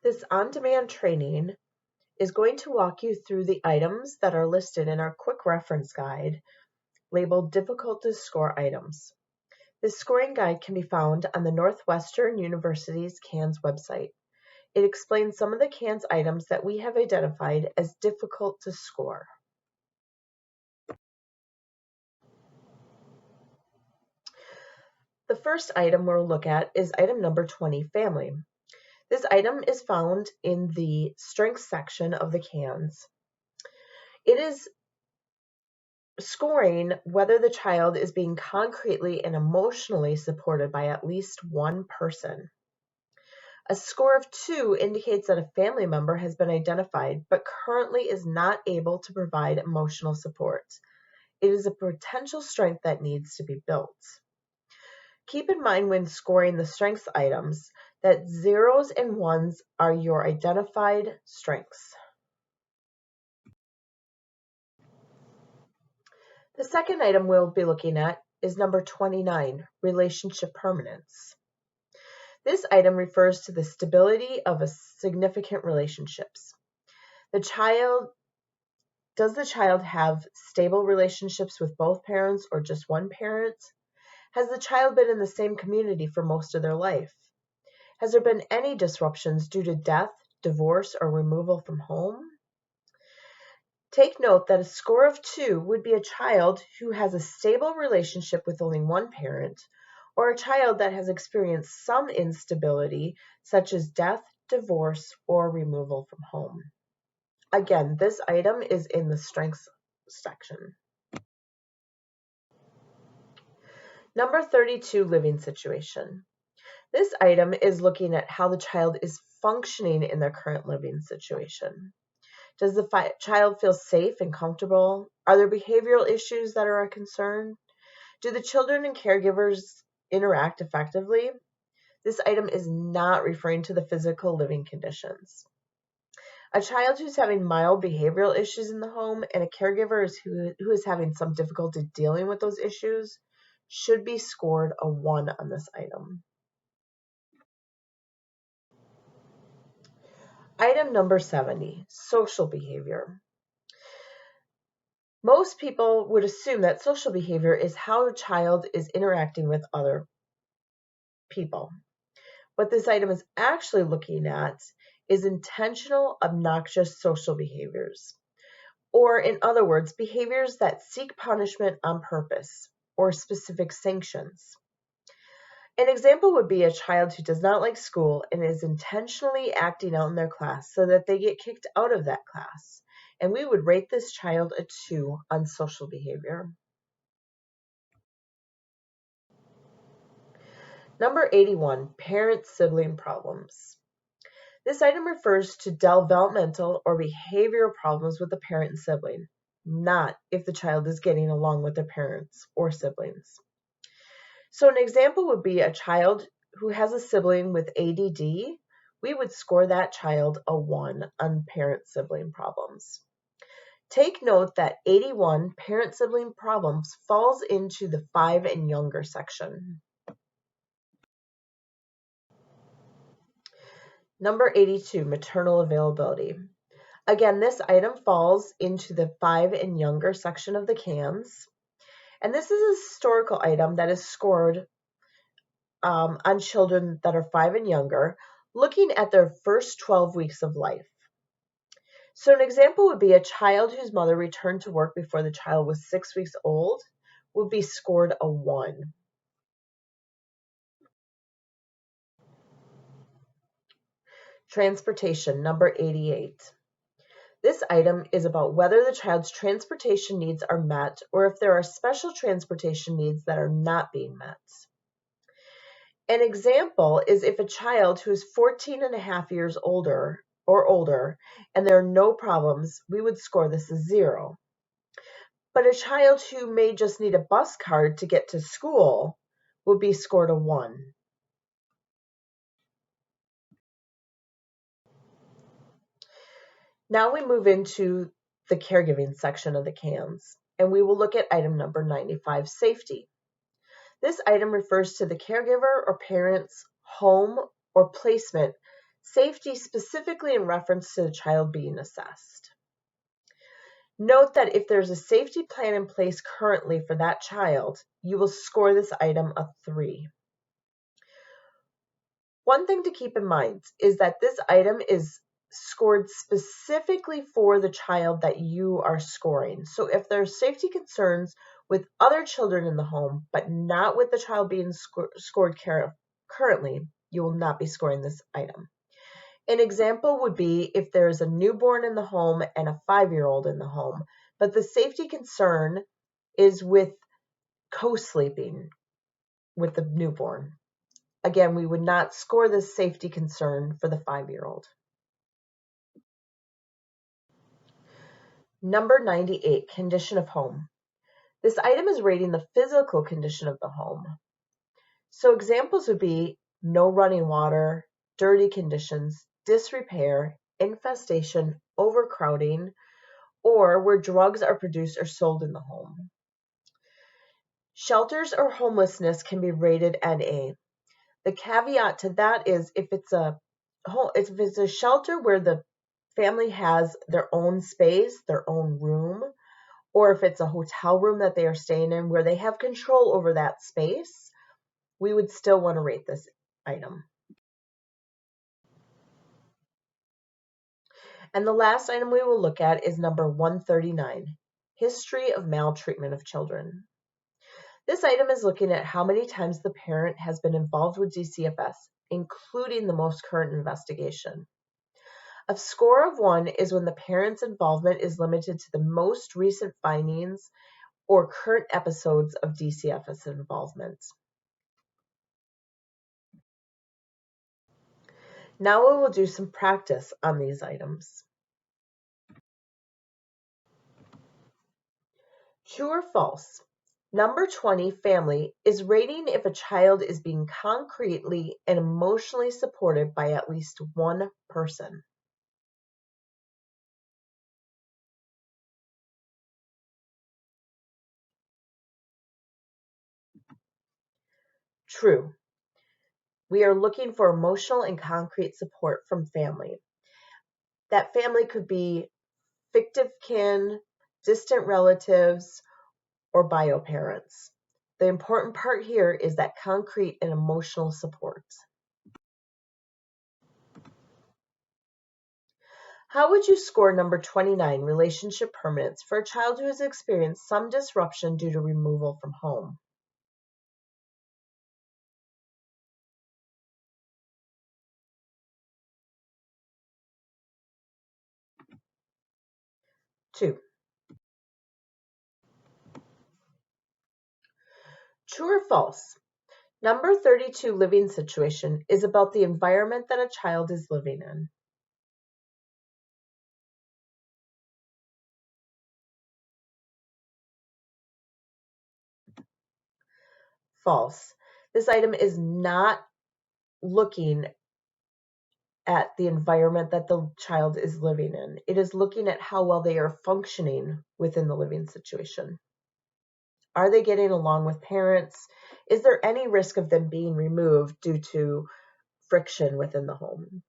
This on-demand training is going to walk you through the items that are listed in our quick reference guide labeled Difficult to Score Items. This scoring guide can be found on the Northwestern University's CANS website. It explains some of the CANS items that we have identified as difficult to score. The first item we'll look at is item number 20, family. This item is found in the strengths section of the CANS. It is scoring whether the child is being concretely and emotionally supported by at least one person. A score of 2 indicates that a family member has been identified but currently is not able to provide emotional support. It is a potential strength that needs to be built. Keep in mind when scoring the strengths items that 0s and 1s are your identified strengths. The second item we'll be looking at is number 29, relationship permanence. This item refers to the stability of significant relationships. Does the child have stable relationships with both parents or just one parent? Has the child been in the same community for most of their life? Has there been any disruptions due to death, divorce, or removal from home? Take note that a score of 2 would be a child who has a stable relationship with only one parent, or a child that has experienced some instability, such as death, divorce, or removal from home. Again, this item is in the strengths section. Number 32, living situation. This item is looking at how the child is functioning in their current living situation. Does the child feel safe and comfortable? Are there behavioral issues that are a concern? Do the children and caregivers interact effectively? This item is not referring to the physical living conditions. A child who's having mild behavioral issues in the home and a caregiver who is having some difficulty dealing with those issues should be scored a 1 on this item. Item number 70, social behavior. Most people would assume that social behavior is how a child is interacting with other people. What this item is actually looking at is intentional, obnoxious social behaviors, or in other words, behaviors that seek punishment on purpose or specific sanctions. An example would be a child who does not like school and is intentionally acting out in their class so that they get kicked out of that class. And we would rate this child a 2 on social behavior. Number 81, parent-sibling problems. This item refers to developmental or behavioral problems with the parent and sibling, not if the child is getting along with their parents or siblings. So an example would be a child who has a sibling with ADD. We would score that child a 1 on parent-sibling problems. Take note that 81, parent-sibling problems, falls into the 5 and younger section. Number 82, maternal availability. Again, this item falls into the 5 and younger section of the CANS. And this is a historical item that is scored on children that are 5 and younger, looking at their first 12 weeks of life. So an example would be a child whose mother returned to work before the child was 6 weeks old would be scored a 1. Transportation, number 88. This item is about whether the child's transportation needs are met or if there are special transportation needs that are not being met. An example is if a child who is 14 and a half years older and there are no problems, we would score this as 0. But a child who may just need a bus card to get to school would be scored a 1. Now we move into the caregiving section of the CANS, and we will look at item number 95, safety. This item refers to the caregiver or parent's home or placement Safety specifically in reference to the child being assessed. Note that if there's a safety plan in place currently for that child, you will score this item a 3. One thing to keep in mind is that this item is scored specifically for the child that you are scoring. So if there's safety concerns with other children in the home, but not with the child being scored currently, you will not be scoring this item. An example would be if there's a newborn in the home and a 5-year-old in the home, but the safety concern is with co-sleeping with the newborn. Again, we would not score this safety concern for the 5-year-old. Number 98, condition of home. This item is rating the physical condition of the home. So examples would be no running water, dirty conditions, disrepair, infestation, overcrowding, or where drugs are produced or sold in the home. Shelters or homelessness can be rated NA. The caveat to that is if it's a shelter where the family has their own space, their own room, or if it's a hotel room that they are staying in where they have control over that space, we would still want to rate this item. And the last item we will look at is number 139, history of maltreatment of children. This item is looking at how many times the parent has been involved with DCFS, including the most current investigation. A score of 1 is when the parent's involvement is limited to the most recent findings or current episodes of DCFS involvement. Now we will do some practice on these items. True or false? Number 20, family, is rating if a child is being concretely and emotionally supported by at least one person. True. We are looking for emotional and concrete support from family. That family could be fictive kin, distant relatives, or bio parents. The important part here is that concrete and emotional support. How would you score number 29, relationship permanence, for a child who has experienced some disruption due to removal from home? Two. True or false? Number 32, living situation, is about the environment that a child is living in. False. This item is not looking at the environment that the child is living in. It is looking at how well they are functioning within the living situation. Are they getting along with parents? Is there any risk of them being removed due to friction within the home?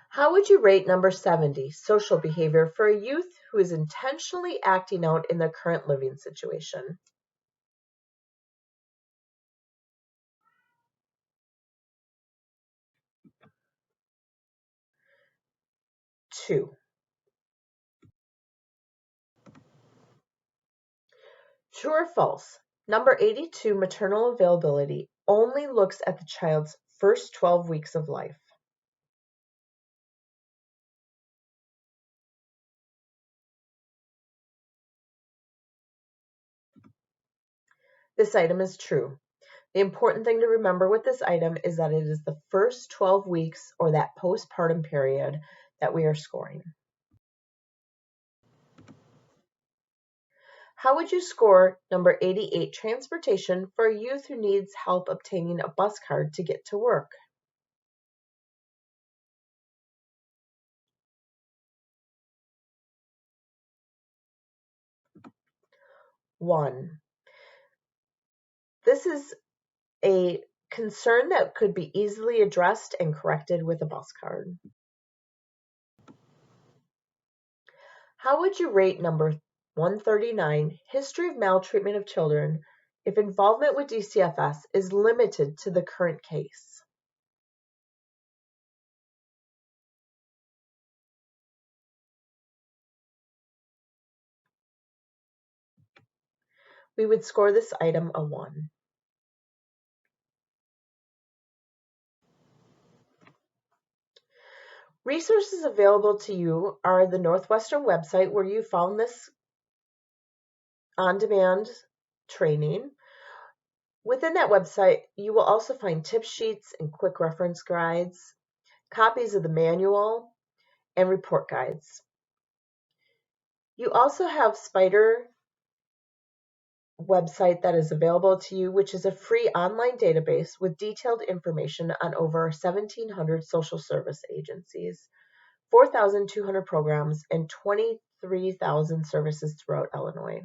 How would you rate number 70, social behavior, for a youth who is intentionally acting out in their current living situation? Two. True or false? Number 82, maternal availability, only looks at the child's first 12 weeks of life. This item is true. The important thing to remember with this item is that it is the first 12 weeks or that postpartum period that we are scoring. How would you score number 88, transportation, for a youth who needs help obtaining a bus card to get to work? One. This is a concern that could be easily addressed and corrected with a bus card. How would you rate number 139, History of Maltreatment of Children, if involvement with DCFS is limited to the current case? We would score this item a 1. Resources available to you are the Northwestern website where you found this on-demand training. Within that website, you will also find tip sheets and quick reference guides, copies of the manual, and report guides. You also have Spider website that is available to you, which is a free online database with detailed information on over 1,700 social service agencies, 4,200 programs, and 23,000 services throughout Illinois.